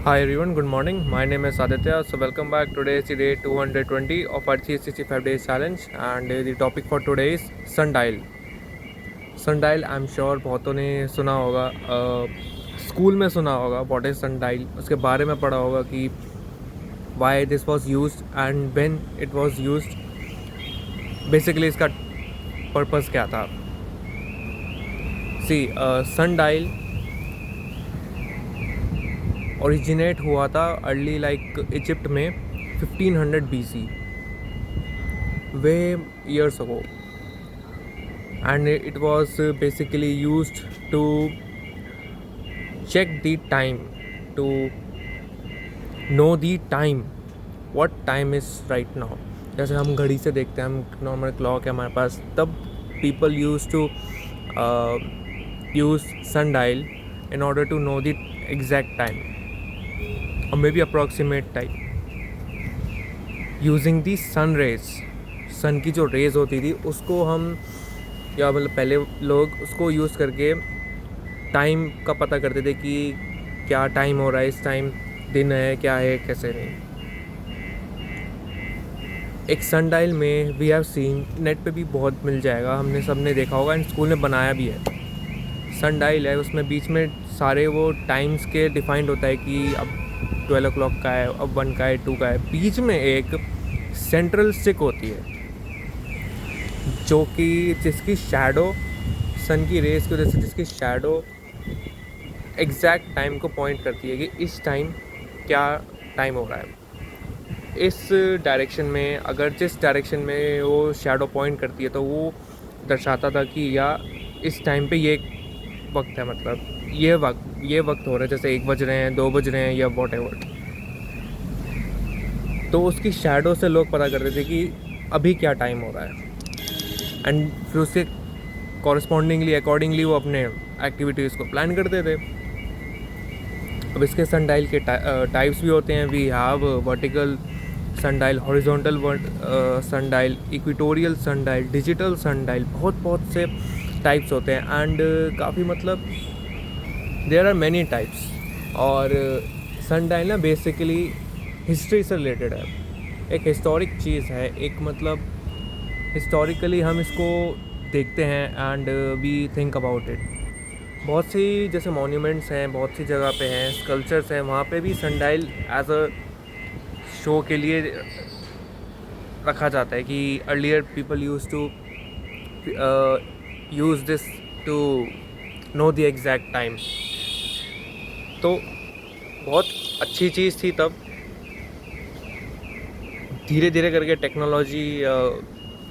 Hi everyone, good morning. My name is Aditya. So welcome back. Today is the day 220 of our 365 days challenge, and the topic for today is sundial. sundial I'm sure बहुतों ने सुना होगा, school में सुना होगा what is sundial, उसके बारे में पढ़ा होगा कि why this was used and when it was used. Basically इसका पर्पस क्या था. सी sundial ओरिजिनेट हुआ था अर्ली लाइक इजिप्ट में 1500 BC, way years ago, and it was basically used to check the time, to know the time, what time is right now. जैसे हम घड़ी से देखते हैं, हम नॉर्मल क्लॉक है हमारे पास, तब people used to use sundial in order to know the exact time or maybe approximate time using the sun rays. सन की जो रेज होती थी उसको हम, या मतलब पहले लोग उसको यूज़ करके टाइम का पता करते थे कि क्या टाइम हो रहा है, इस टाइम दिन है, क्या है, कैसे नहीं. एक सनडायल में वी हैव सीन, नेट पे भी बहुत मिल जाएगा, हमने सब ने देखा होगा एंड स्कूल में बनाया भी है. सनडायल है, उसमें बीच में सारे वो टाइम्स के डिफाइंड होता है कि अब 12 o'clock का है, अब 1 का है, 2 का है. बीच में एक सेंट्रल स्टिक होती है जो कि जिसकी शैडो, सन की रेस की वजह से जिसकी शैडो एग्जैक्ट टाइम को पॉइंट करती है कि इस टाइम क्या टाइम हो रहा है. इस डायरेक्शन में, अगर जिस डायरेक्शन में वो शैडो पॉइंट करती है तो वो दर्शाता था कि या इस टाइम पे ये वक्त है, मतलब ये वक्त हो रहा है, जैसे 1 बज रहे हैं, 2 बज रहे हैं या वॉट एवर. तो उसकी शैडो से लोग पता करते थे कि अभी क्या टाइम हो रहा है, एंड फिर उसके कॉरस्पॉन्डिंगली अकॉर्डिंगली वो अपने एक्टिविटीज़ को प्लान करते थे. अब इसके सनडायल के टाइप्स भी होते हैं. We have vertical sundial, horizontal sundial, equatorial sundial, digital sundial, बहुत से टाइप्स होते हैं. एंड काफ़ी मतलब देयर आर मैनी टाइप्स. और सनडायल ना बेसिकली हिस्ट्री से रिलेटेड है, एक हिस्टोरिक चीज़ है. एक मतलब हिस्टोरिकली हम इसको देखते हैं and we think about it. बहुत सी जैसे मॉन्यूमेंट्स हैं, बहुत सी जगह पे हैं, स्कल्पचर्स हैं, वहाँ पे भी सनडायल एज अ शो के लिए रखा जाता है कि earlier people use to use this to know the exact time. तो बहुत अच्छी चीज़ थी तब. धीरे धीरे करके टेक्नोलॉजी,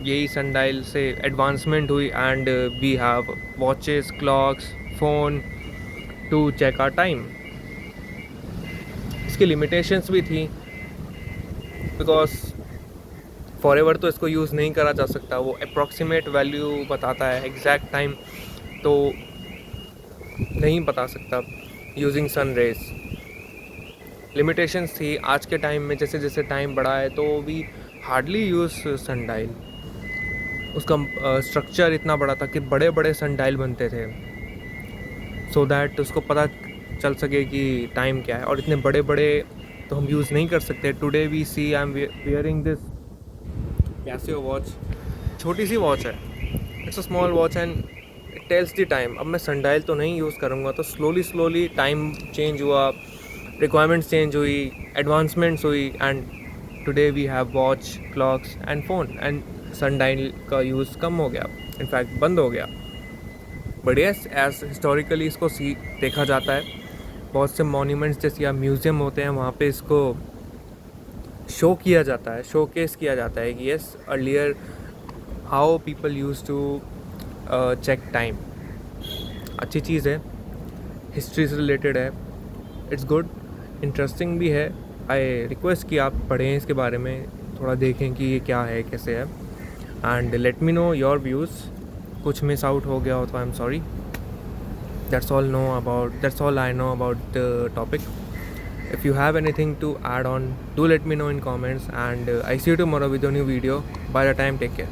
यही सनडायल से एडवांसमेंट हुई and we have watches, clocks, phone to check our time. इसकी लिमिटेशंस भी थी बिकॉज फॉरएवर तो इसको यूज़ नहीं करा जा सकता. वो अप्रॉक्सीमेट वैल्यू बताता है, एग्जैक्ट टाइम तो नहीं बता सकता यूजिंग सन रेज. लिमिटेशंस थी. आज के टाइम में जैसे जैसे टाइम बढ़ा है तो वी हार्डली यूज़ सनडायल. उसका स्ट्रक्चर इतना बड़ा था कि बड़े बड़े सनडायल बनते थे सो दैट उसको पता चल सके कि टाइम क्या है. और इतने बड़े बड़े तो हम यूज़ नहीं कर सकते. Today we see I am wearing this Casio watch. छोटी सी वॉच है, it's a small watch and it tells the time. अब मैं सनडायल तो नहीं यूज़ करूँगा तो स्लोली टाइम चेंज हुआ, रिक्वायरमेंट्स चेंज हुई, एडवांसमेंट्स हुई and today we have watch, clocks and phone. And sundial का यूज़ कम हो गया, इनफैक्ट बंद हो गया. बट यस, एज हिस्टोरिकली इसको देखा जाता है. बहुत से मॉन्यूमेंट्स जैसे या म्यूज़ियम होते हैं, वहाँ पे इसको शो किया जाता है, शोकेस किया जाता है कि yes earlier how people use to check time. अच्छी चीज़ है, हिस्ट्री से रिलेटेड है, इट्स गुड, इंटरेस्टिंग भी है. आई रिक्वेस्ट कि आप पढ़ें इसके बारे में, थोड़ा देखें कि ये क्या है, कैसे है, and let me know your views. कुछ मिस आउट हो गया हो तो I am sorry. That's all I know about the topic. If you have anything to add on, do let me know in comments, and I see you tomorrow with a new video. By the time, take care.